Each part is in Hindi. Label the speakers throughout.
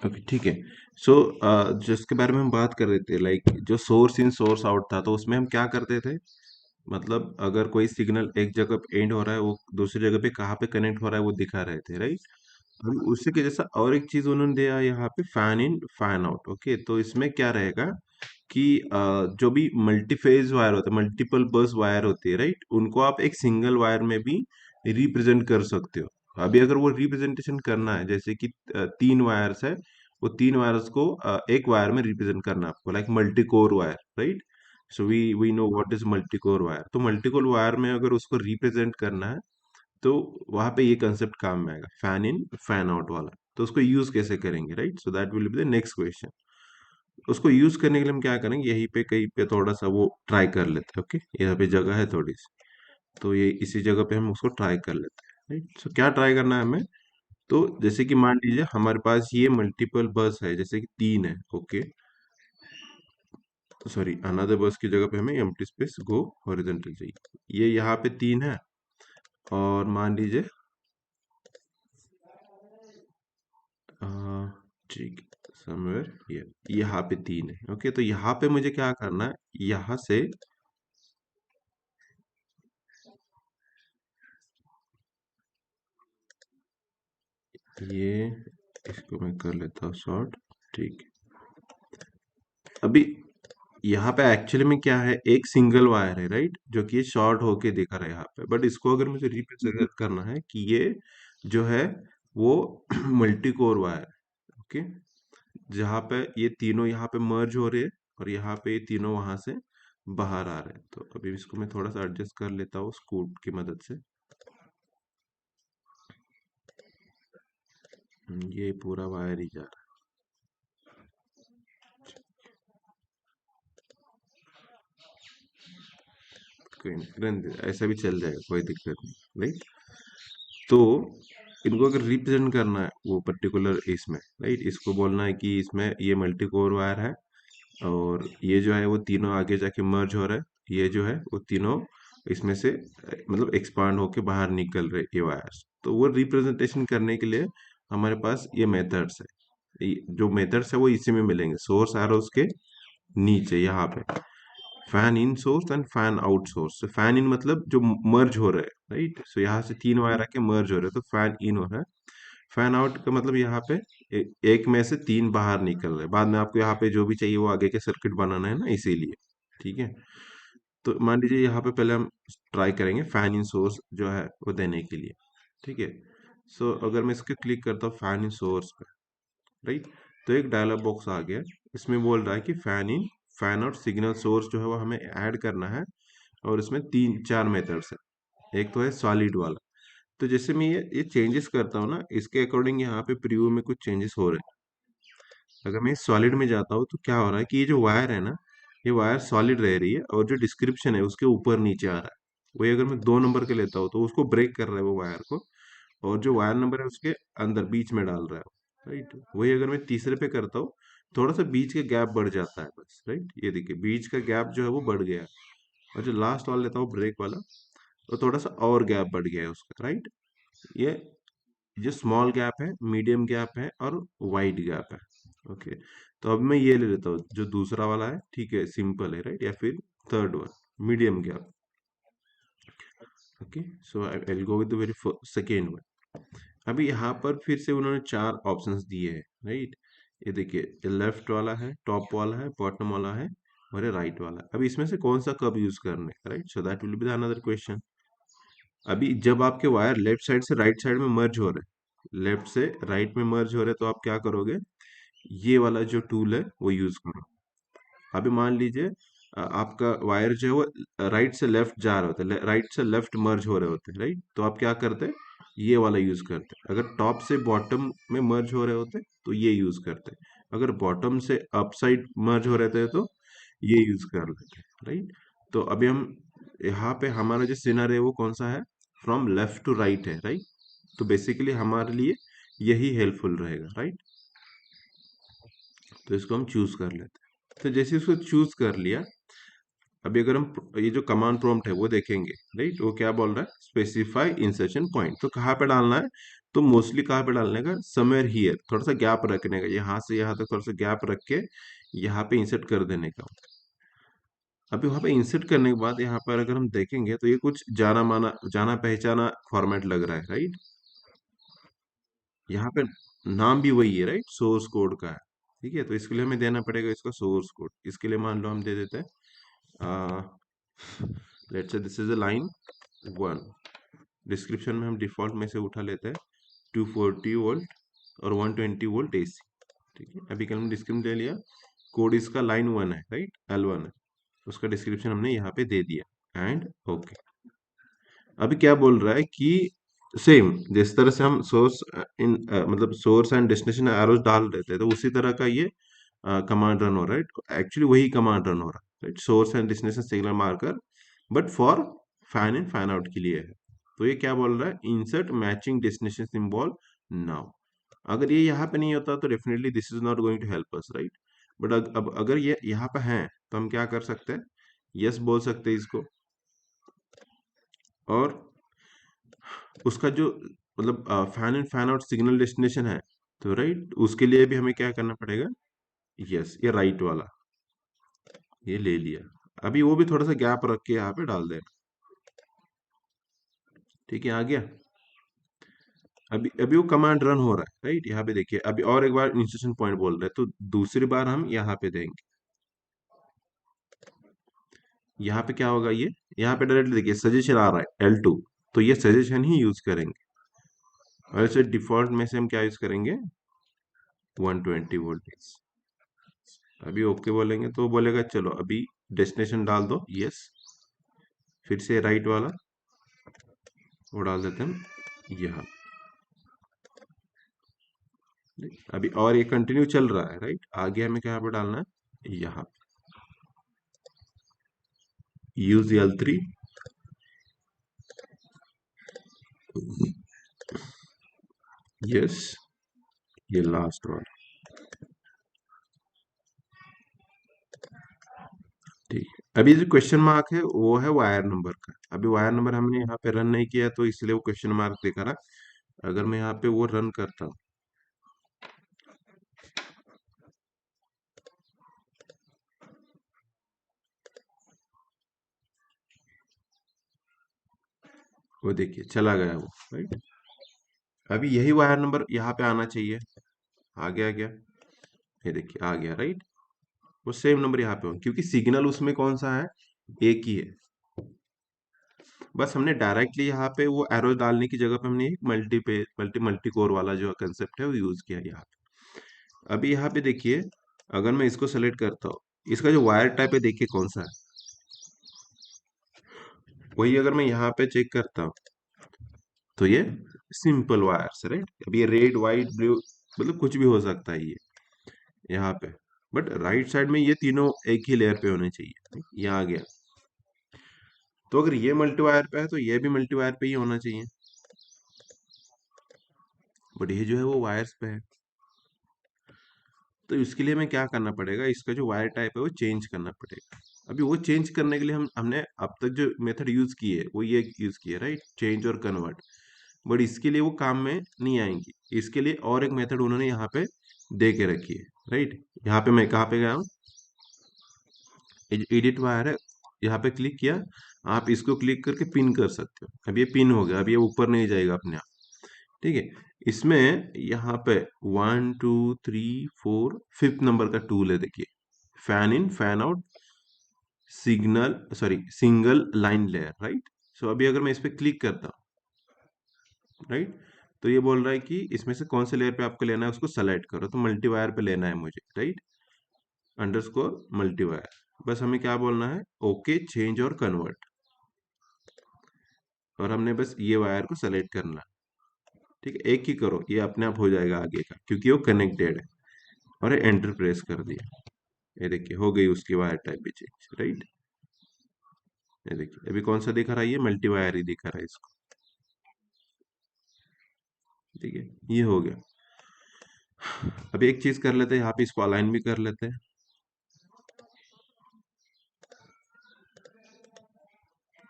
Speaker 1: ओके, ठीक है। सो जिसके बारे में हम बात कर रहे थे, लाइक जो सोर्स इन सोर्स आउट था, तो उसमें हम क्या करते थे? मतलब अगर कोई सिग्नल एक जगह पे एंड हो रहा है, वो दूसरी जगह पे कहाँ पे कनेक्ट हो रहा है वो दिखा रहे थे, राइट? हम उसी के जैसा और एक चीज उन्होंने दिया यहाँ पे, fan in fan out. Okay, तो इसमें क्या रहेगा कि जो भी मल्टीफेज वायर होता है, मल्टीपल बस वायर होती है, राइट, उनको आप एक सिंगल वायर में भी रिप्रेजेंट कर सकते हो। अभी अगर वो रिप्रेजेंटेशन करना है, जैसे कि तीन वायर्स है, वो तीन वायर्स को एक वायर में रिप्रेजेंट करना है आपको, like multi core wire, right? So we know what is multi core wire. तो मल्टी कोर वायर में अगर उसको रिप्रेजेंट करना है, तो वहां पे ये कंसेप्ट काम में आएगा, फैन इन फैन आउट वाला। तो उसको यूज कैसे करेंगे, right? So that will be the next question. उसको यूज करने के लिए हम क्या करेंगे, यहीं पे कहीं पे थोड़ा सा वो ट्राई कर लेते हैं। ओके, यहाँ पे जगह है थोड़ी सी, तो ये इसी जगह पे हम उसको ट्राई कर लेते हैं, राइट? सो क्या ट्राई करना है हमें? तो जैसे कि मान लीजिए हमारे पास ये मल्टीपल बस है, जैसे कि तीन है। ओके, सॉरी, अनदर बस की जगह पे हमें एम्प्टी स्पेस गो हॉरिजॉन्टल चाहिए। ये यहाँ पे तीन है, और मान लीजिए अ, ठीक, समवेयर हियर यहाँ पे तीन है। ओके, तो यहाँ पे मुझे क्या करना है, यहाँ से ये, इसको मैं कर लेता हूँ शॉर्ट। ठीक, अभी यहाँ पे एक्चुअली में क्या है, एक सिंगल वायर है, राइट, जो कि ये शॉर्ट होके दिखा रहा है यहाँ पे। बट इसको अगर मुझे रिप्रेजेंट करना है कि ये जो है वो मल्टी कोर वायर है। ओके, जहाँ पे ये तीनों यहाँ पे मर्ज हो रहे हैं, और यहाँ पे ये तीनों वहां से बाहर आ रहे हैं। तो अभी इसको मैं थोड़ा सा एडजस्ट कर लेता हूँ स्कूट की मदद से। ये पूरा वायर ही जा रहा है, कोई नहीं, रहने दे, ऐसा भी चल जाएगा, कोई दिक्कत नहीं, राइट? तो इनको अगर रिप्रेजेंट करना है वो पर्टिकुलर इसमें, राइट, इसको बोलना है कि इसमें ये मल्टी कोर वायर है, और ये जो है वो तीनों आगे जाके मर्ज हो रहा है, ये जो है वो तीनों इसमें से मतलब एक्सपांड होके बाहर निकल रहे ये वायर्स। तो वो रिप्रेजेंटेशन करने के लिए हमारे पास ये मेथड्स है। जो मेथड्स है वो इसी में मिलेंगे, सोर्स एरोस के नीचे यहाँ पे, fan in source and fan out source. Fan in मतलब जो मर्ज हो रहा है, राइट? सो यहाँ से तीन वायर आके मर्ज हो रहे हैं, तो फैन इन हो रहा है। फैन आउट का मतलब यहाँ पे एक में से तीन बाहर निकल रहे हैं, बाद में आपको यहाँ पे जो भी चाहिए वो आगे के सर्किट बनाना है ना, इसीलिए। ठीक है, तो मान लीजिए यहाँ पे पहले हम ट्राई करेंगे फैन इन सोर्स जो है वो देने के लिए। ठीक है, सो अगर मैं इसको क्लिक करता हूँ फैन इन सोर्स पे, राइट, तो एक डायलॉग बॉक्स आ गया। इसमें बोल रहा है कि fan in fan out signal source जो है वो हमें ऐड करना है, और इसमें तीन चार मेथड्स है। एक तो है सॉलिड वाला। तो जैसे मैं ये चेंजेस करता हूँ ना, इसके अकॉर्डिंग यहाँ पे प्रीव्यू में कुछ चेंजेस हो रहे हैं। अगर मैं सॉलिड में जाता हूँ तो क्या हो रहा है कि ये जो वायर है ना, ये वायर सॉलिड रह रही है, और जो डिस्क्रिप्शन है उसके ऊपर नीचे आ रहा है। वही अगर मैं 2 नंबर के लेता हूँ तो उसको ब्रेक कर रहा है वो वायर को, और जो वायर नंबर है उसके अंदर बीच में डाल रहा है, राइट? वही अगर मैं तीसरे पे करता हूँ, थोड़ा सा बीच के गैप बढ़ जाता है बस, राइट? ये देखिए बीच का गैप जो है वो बढ़ गया है। और जो लास्ट वाला लेता हूँ ब्रेक वाला, तो थोड़ा सा और गैप बढ़ गया है उसका, राइट? ये जो स्मॉल गैप है, मीडियम गैप है, और वाइड गैप है। ओके, तो अब मैं ये ले लेता हूँ जो दूसरा वाला है, ठीक है, सिंपल है, राइट? या फिर third one, medium gap. Okay, so I will go with the very second one. अभी यहाँ पर फिर से उन्होंने चार ऑप्शंस दिए हैं, राइट? ये देखिए, ये लेफ्ट वाला है, टॉप वाला है, बॉटम वाला है, और ये राइट वाला है। अभी इसमें से कौन सा कब यूज करना है, right? So that will be another question. अभी जब आपके वायर लेफ्ट साइड से राइट साइड में मर्ज हो रहे हैं, लेफ्ट से राइट में मर्ज हो रहे हैं, तो आप क्या करोगे, ये वाला जो टूल है वो यूज करो। अभी मान लीजिए आपका वायर जो है वो राइट से लेफ्ट जा रहे होते हैं, राइट से लेफ्ट मर्ज हो रहे होते हैं, राइट? तो आप क्या करते हैं, ये वाला यूज करते हैं। अगर टॉप से बॉटम में मर्ज हो रहे होते तो ये यूज करते हैं। अगर बॉटम से अप साइड मर्ज हो रहे थे तो ये यूज कर लेते हैं, राइट? तो अभी हम यहाँ पे हमारा जो सिनारी है वो कौन सा है, फ्रॉम लेफ्ट टू राइट है, राइट? तो बेसिकली हमारे लिए यही हेल्पफुल रहेगा, राइट? तो इसको हम चूज कर लेते हैं। तो जैसे इसको चूज कर लिया, अभी अगर हम ये जो कमांड प्रॉम्प्ट है वो देखेंगे, राइट, वो क्या बोल रहा है, स्पेसिफाई इंसर्शन पॉइंट। तो कहाँ पे डालना है, तो मोस्टली कहाँ पे डालने का, समवेयर हियर, थोड़ा सा गैप रखने का, यहाँ से यहाँ तक थोड़ा सा गैप रख के यहाँ पे इंसर्ट कर देने का। अभी वहाँ पे इंसर्ट करने के बाद यहाँ पर अगर हम देखेंगे तो ये कुछ जाना माना जाना पहचाना फॉर्मेट लग रहा है, राइट। यहाँ पे नाम भी वही है, राइट, सोर्स कोड का है। ठीक है, तो इसके लिए हमें देना पड़ेगा इसका सोर्स कोड। इसके लिए मान लो हम दे देते हैं, let's say this is a line 1। Description में हम डिफॉल्ट में से उठा लेते हैं 240 वोल्ट और 120 वोल्ट एसी। ठीक है, अभी कल हमने डिस्क्रिप्शन ले लिया, कोड इसका लाइन 1 है, राइट, L1 है, उसका डिस्क्रिप्शन हमने यहाँ पे दे दिया एंड ओके। अभी क्या बोल रहा है कि सेम जिस तरह से हम सोर्स इन मतलब सोर्स एंड डेस्टिनेशन एरोज डाल देते हैं, तो उसी तरह का ये कमांड रन हो रहा है। एक्चुअली वही कमांड रन हो रहा है, right, source and destination signal marker, but for fan in fan out के लिए है। तो ये क्या बोल रहा है, insert matching destination symbol now. अगर ये यहाँ पे नहीं होता तो definitely this is not going to help us, right. But अब अगर ये यहाँ पे है तो हम क्या कर सकते हैं, यस बोल सकते हैं इसको, और उसका जो मतलब fan in fan out signal destination है, तो राइट उसके लिए भी हमें क्या करना पड़ेगा, यस, ये राइट वाला ये ले लिया। अभी वो भी थोड़ा सा गैप रख के यहाँ पे डाल दे। ठीक है, आ गया। अभी अभी वो कमांड रन हो रहा है, राइट। यहाँ पे देखिए अभी और एक बार इंस्ट्रक्शन पॉइंट बोल रहे हैं, तो दूसरी बार हम यहाँ पे देंगे। यहाँ पे क्या होगा, ये यहाँ पे डायरेक्टली देखिए सजेशन आ रहा है L2, तो ये सजेशन ही यूज करेंगे। और ऐसे डिफॉल्ट में से हम क्या यूज करेंगे, 120 वोल्टेज। अभी ओके बोलेंगे तो वो बोलेगा चलो अभी डेस्टिनेशन डाल दो, यस। फिर से राइट वाला वो डाल देते हैं यहाँ। अभी और ये कंटिन्यू चल रहा है, राइट। आगे हमें क्या पे डालना है, यहाँ यूज L3, यस, ये लास्ट वाला। ठीक है, अभी जो क्वेश्चन मार्क है वो है वायर नंबर का। अभी वायर नंबर हमने यहाँ पे रन नहीं किया तो इसलिए वो क्वेश्चन मार्क दिखा रहा। अगर मैं यहाँ पे वो रन करता हूँ, वो देखिए चला गया वो, राइट। अभी यही वायर नंबर यहाँ पे आना चाहिए, आ गया क्या, ये देखिए आ गया, राइट। वो सेम नंबर यहाँ पे हो, क्योंकि सिग्नल उसमें कौन सा है, एक ही है। बस हमने डायरेक्टली यहाँ पे वो एरो डालने की जगह पे हमने एक मल्टी कोर वाला जो कंसेप्ट है वो यूज किया यहाँ पे। अभी यहाँ पे देखिए, अगर मैं इसको सेलेक्ट करता हूँ, इसका जो वायर टाइप है देखिए कौन सा है, वही अगर मैं यहाँ पे चेक करता हूँ तो ये सिंपल वायर्स, राइट। अब ये रेड व्हाइट ब्लू मतलब कुछ भी हो सकता है ये यहाँ पे, बट राइट साइड में ये तीनों एक ही लेयर पे होने चाहिए। ये आ गया, तो अगर ये मल्टी वायर पे है तो ये भी मल्टी वायर पे ही होना चाहिए, बट ये जो है वो वायर्स पे है। तो इसके लिए हमें क्या करना पड़ेगा, इसका जो वायर टाइप है वो चेंज करना पड़ेगा। अभी वो चेंज करने के लिए हमने अब तक जो मेथड यूज की है वो ये यूज की है, राइट, चेंज और कन्वर्ट। बट इसके लिए वो काम में नहीं आएंगी। इसके लिए और एक मेथड उन्होंने यहाँ पे दे के रखी है, राइट। यहाँ पे मैं कहाँ पे गया हूँ, एडिट वायर है, यहाँ पे क्लिक किया। आप इसको क्लिक करके पिन कर सकते हो। अब ये पिन हो गया, अब ये ऊपर नहीं जाएगा अपने आप। ठीक है, इसमें यहाँ पे 1 2 3 4 5th नंबर का टूल है, देखिए, fan in fan out signal sorry single line layer, right. So अभी अगर मैं इस पे क्लिक करता हूँ, राइट, तो ये बोल रहा है कि इसमें से कौन से लेयर पे आपको लेना है उसको सेलेक्ट करो, तो मल्टीवायर पे लेना है मुझे, राइट, अंडरस्कोर मल्टीवायर। बस हमें क्या बोलना है, ओके चेंज और कन्वर्ट, और हमने बस ये वायर को सेलेक्ट करना है। ठीक है, एक ही करो, ये अपने आप हो जाएगा आगे का, क्योंकि वो कनेक्टेड है। और एंटर प्रेस कर दिया, ये देखिए हो गई उसकी वायर टाइप भी चेंज, राइट। ये देखिए अभी कौन सा दिखा रहा है, ये मल्टी वायर ही दिखा रहा है इसको। ठीक है, ये हो गया। अभी एक चीज कर लेते हैं, यहाँ पे इसको अलाइन भी कर लेते हैं।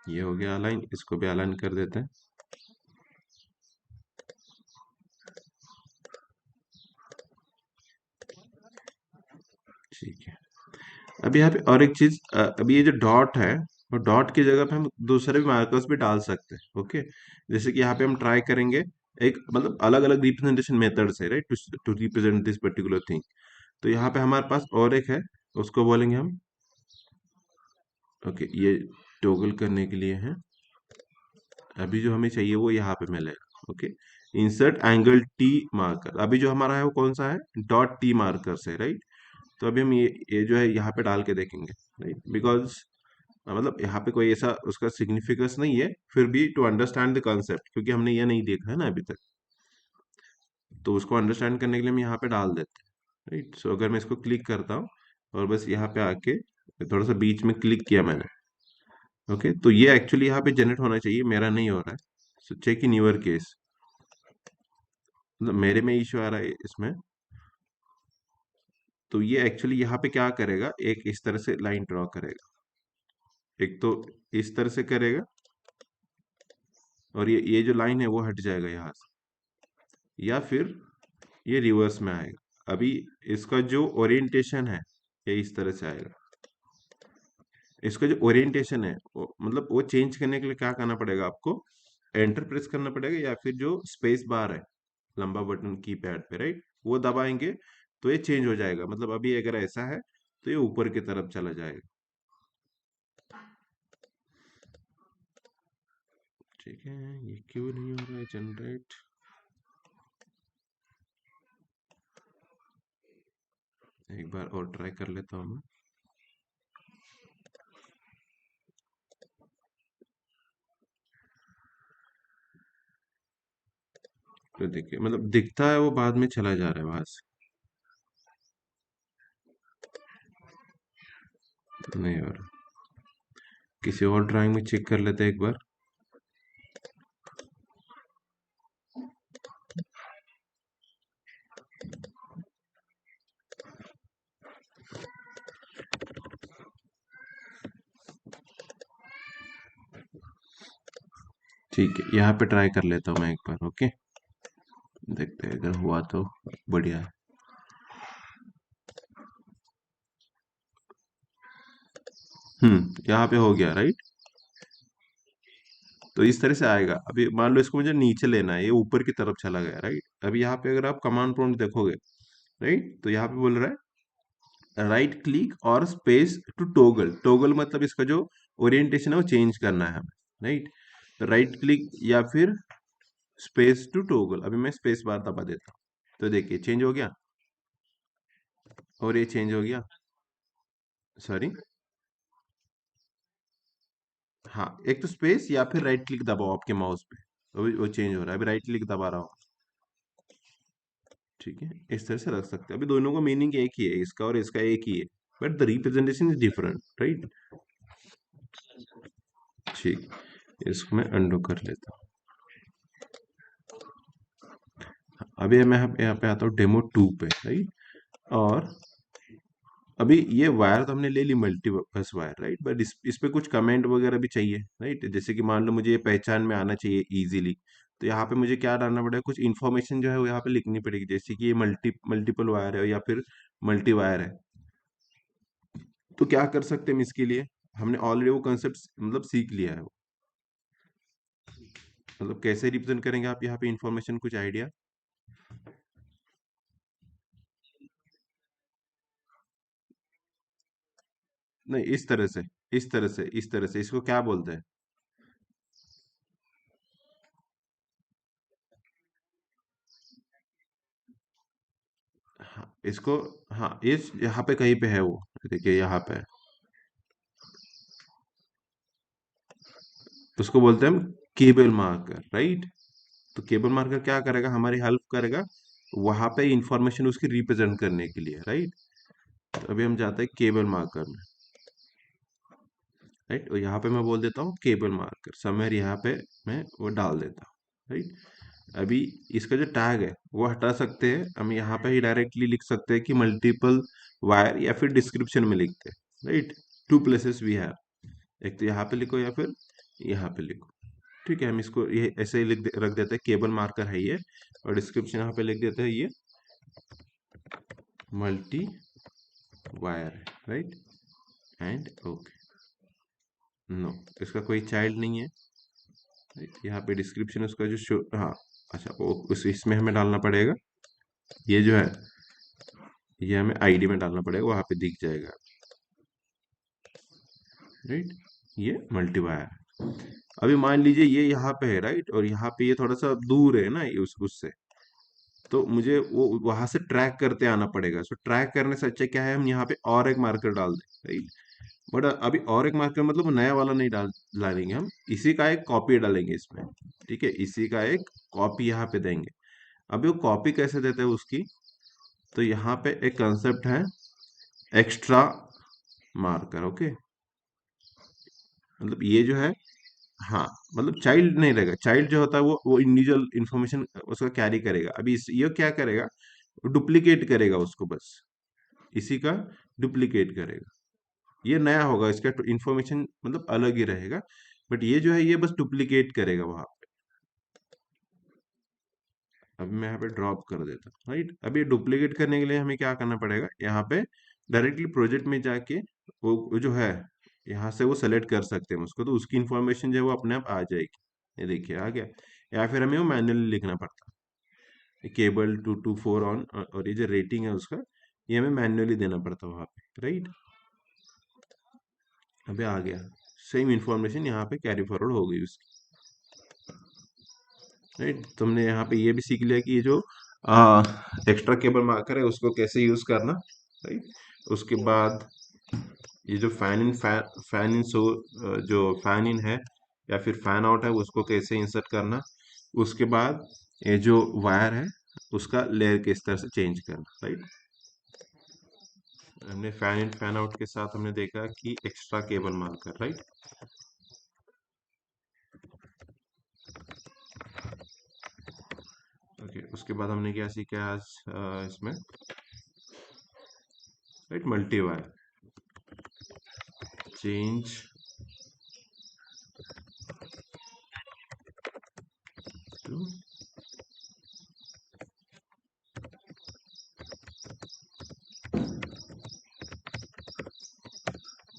Speaker 1: ये हो गया अलाइन, इसको भी अलाइन कर देते हैं। ठीक है। अब यहाँ पे और एक चीज, अभी ये जो डॉट है, वो डॉट की जगह पे हम दूसरे भी मार्कर्स भी डाल सकते हैं। ओके, जैसे कि यहाँ पे हम ट्राई करेंगे एक मतलब अलग अलग रिप्रेजेंटेशन मेथड्स है, right, to represent this particular thing. तो यहाँ पे हमारे पास और एक है, उसको बोलेंगे हम, ओके, ये टॉगल करने के लिए है। अभी जो हमें चाहिए वो यहाँ पे मिलेगा। Okay, insert angle T marker, अभी जो हमारा है वो कौन सा है, डॉट टी मार्कर से, राइट। तो अभी हम ये जो है यहाँ पे डाल के देखेंगे, राइट, बिकॉज मतलब यहाँ पे कोई ऐसा उसका सिग्निफिकेंस नहीं है, फिर भी टू अंडरस्टैंड द कंसेप्ट, क्योंकि हमने ये नहीं देखा है ना अभी तक, तो उसको अंडरस्टैंड करने के लिए हम यहाँ पे डाल देते हैं, राइट। सो अगर मैं इसको क्लिक करता हूँ और बस यहाँ पे आके थोड़ा सा बीच में क्लिक किया मैंने, ओके, तो ये एक्चुअली यहाँ पे जनरेट होना चाहिए, मेरा नहीं हो रहा है। So check in your case, मतलब मेरे में इश्यू आ रहा है इसमें। तो ये एक्चुअली यहाँ पे क्या करेगा, एक इस तरह से लाइन ड्रॉ करेगा, एक तो इस तरह से करेगा, और ये जो लाइन है वो हट जाएगा यहाँ से, या फिर ये रिवर्स में आएगा। अभी इसका जो ओरिएंटेशन है ये इस तरह से आएगा। इसका जो ओरिएंटेशन है वो मतलब वो चेंज करने के लिए क्या करना पड़ेगा आपको, एंटर प्रेस करना पड़ेगा, या फिर जो स्पेस बार है लंबा बटन की पैड पे, राइट, वो दबाएंगे तो ये चेंज हो जाएगा। मतलब अभी अगर ऐसा है तो ये ऊपर की तरफ चला जाएगा। ठीक है, ये क्यों नहीं हो रहा है जनरेट। एक बार और ट्राई कर लेता हूँ मैं। तो देखिए मतलब दिखता है वो, बाद में चला जा रहा है वहां से, नहीं हो रहा। किसी और ड्राइंग में चेक कर लेते हैं एक बार। ठीक है, यहाँ पे ट्राई कर लेता हूँ मैं एक बार। ओके, देखते हैं अगर हुआ तो बढ़िया है। यहाँ पे हो गया, राइट। तो इस तरह से आएगा। अभी मान लो इसको मुझे नीचे लेना है, ये ऊपर की तरफ चला गया, राइट। अभी यहाँ पे अगर आप कमांड प्रॉम्प्ट देखोगे, राइट, तो यहाँ पे बोल रहा है राइट क्लिक और स्पेस टू टोगल। टोगल मतलब इसका जो ओरिएंटेशन है वो चेंज करना है हमें, राइट। राइट क्लिक या फिर स्पेस टू टोगल। अभी मैं स्पेस बार दबा देता हूँ, तो देखिए चेंज हो गया, और ये चेंज हो गया, सॉरी। हाँ, एक तो स्पेस या फिर राइट क्लिक दबाओ आपके माउस पे, वो चेंज हो रहा है। अभी राइट क्लिक दबा रहा हूँ, ठीक है, इस तरह से रख सकते हैं। अभी दोनों का मीनिंग एक ही है, इसका और इसका एक ही है, but the representation is different, right. ठीक, इसको मैं अंडू कर लेता हूँ। अभी मैं यहाँ पे आता हूँ डेमो 2 पे, राइट। और अभी ये वायर तो हमने ले ली, मल्टीपर्पस वायर, राइट, बट इस पे कुछ कमेंट वगैरह भी चाहिए, राइट। जैसे कि मान लो मुझे ये पहचान में आना चाहिए इजीली, तो यहाँ पे मुझे क्या डालना पड़ेगा, कुछ इन्फॉर्मेशन जो है वो यहाँ पे लिखनी पड़ेगी, जैसे कि ये मल्टीपल वायर है या फिर मल्टी वायर है। तो क्या कर सकते हैं हम इसके लिए, हमने ऑलरेडी वो कंसेप्ट मतलब सीख लिया है वो। मतलब कैसे रिप्रेजेंट करेंगे आप यहाँ पे इन्फॉर्मेशन, कुछ आइडिया। नहीं, इस तरह से, इस तरह से, इस तरह से इसको क्या बोलते हैं। हाँ, इसको, हाँ, इस यहाँ पे कहीं पे है वो, देखिए यहाँ पे है। उसको बोलते हैं हम केबल मार्कर, राइट। तो केबल मार्कर क्या करेगा, हमारी हेल्प करेगा वहां पे इंफॉर्मेशन उसकी रिप्रेजेंट करने के लिए, राइट। तो अभी हम जाते हैं केबल मार्कर में, राइट, और यहाँ पे मैं बोल देता हूँ केबल मार्कर समवेयर, यहाँ पे मैं वो डाल देता हूँ, राइट। अभी इसका जो टैग है वो हटा सकते हैं हम, यहाँ पे ही डायरेक्टली लिख सकते हैं कि मल्टीपल वायर, या फिर डिस्क्रिप्शन में लिखते हैं, right. Two places we have, एक तो यहाँ पे लिखो या फिर यहाँ पे लिखो। ठीक है, हम इसको ये ऐसे ही रख देते हैं, केबल मार्कर है ये, और डिस्क्रिप्शन यहाँ पे लिख देते हैं ये मल्टी वायर है, राइट, एंड ओके। नो, इसका कोई चाइल्ड नहीं है, right? यहाँ पे डिस्क्रिप्शन उसका जो शो, हाँ, अच्छा वो उस इसमें हमें डालना पड़ेगा, ये जो है ये हमें आईडी में डालना पड़ेगा, वहां पे दिख जाएगा, राइट। ये मल्टीवायर। अभी मान लीजिए ये यहाँ पे है, राइट, और यहाँ पे ये थोड़ा सा दूर है ना ये उससे, तो मुझे वो वहां से ट्रैक करते आना पड़ेगा। सो ट्रैक करने से अच्छा क्या है, हम यहाँ पे और एक मार्कर डाल दें, राइट। बट अभी और एक मार्कर मतलब वो नया वाला नहीं डालेंगे, हम इसी का एक कॉपी डालेंगे इसमें, ठीक है, इसी का एक कॉपी यहाँ पे देंगे। अभी वो कॉपी कैसे देते हैं उसकी, तो यहाँ पे एक कंसेप्ट है एक्स्ट्रा मार्कर, ओके। मतलब ये जो है, हाँ, मतलब चाइल्ड नहीं रहेगा, चाइल्ड जो होता है वो इंडिविजुअल इंफॉर्मेशन उसका कैरी करेगा। अभी ये क्या करेगा, डुप्लीकेट करेगा उसको, बस इसी का डुप्लीकेट करेगा। ये नया होगा, इसका इंफॉर्मेशन मतलब अलग ही रहेगा, बट ये जो है ये बस डुप्लीकेट करेगा वहां पे। अभी मैं यहाँ पे ड्रॉप कर देता हूँ, राइट। अभी डुप्लीकेट करने के लिए हमें क्या करना पड़ेगा, यहाँ पे डायरेक्टली प्रोजेक्ट में जाके वो जो है यहाँ से वो सेलेक्ट कर सकते हैं उसको, तो उसकी इंफॉर्मेशन जो है वो अपने आप आ जाएगी। ये देखिए आ गया, या फिर हमें वो मैन्युअली लिखना पड़ता है, केबल 224 ऑन, और ये जो रेटिंग है उसका ये हमें मैन्युअली देना पड़ता है वहाँ पे, राइट। अभी आ गया, सेम इंफॉर्मेशन यहाँ पे कैरी फॉरवर्ड हो गई उसकी, राइट। तुमने यहाँ पे ये भी सीख लिया कि ये जो एक्स्ट्रा केबल मार्कर है उसको कैसे यूज करना, राइट। उसके बाद ये जो फैन इन सो जो फैन इन है या फिर फैन आउट है उसको कैसे इंसर्ट करना। उसके बाद ये जो वायर है उसका लेयर किस तरह से चेंज करना, राइट। हमने फैन इन फैन आउट के साथ हमने देखा कि extra cable marker, right. Okay, उसके बाद हमने क्या सीखा आज इसमें, right, multi wire change to,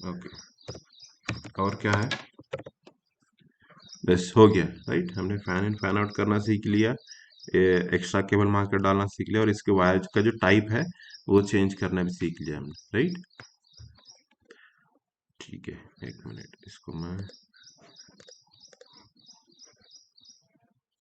Speaker 1: okay, और क्या है, बस हो गया, राइट। हमने फैन इन फैन आउट करना सीख लिया, एक्स्ट्रा केबल मार्कर डालना सीख लिया, और इसके वायर का जो टाइप है वो चेंज करना भी सीख लिया हमने, राइट। ठीक है, एक मिनट, इसको मैं